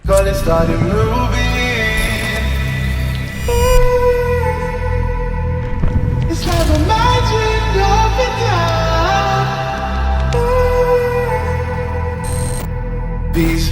Gonna start a movie. It's like a magic of the time. These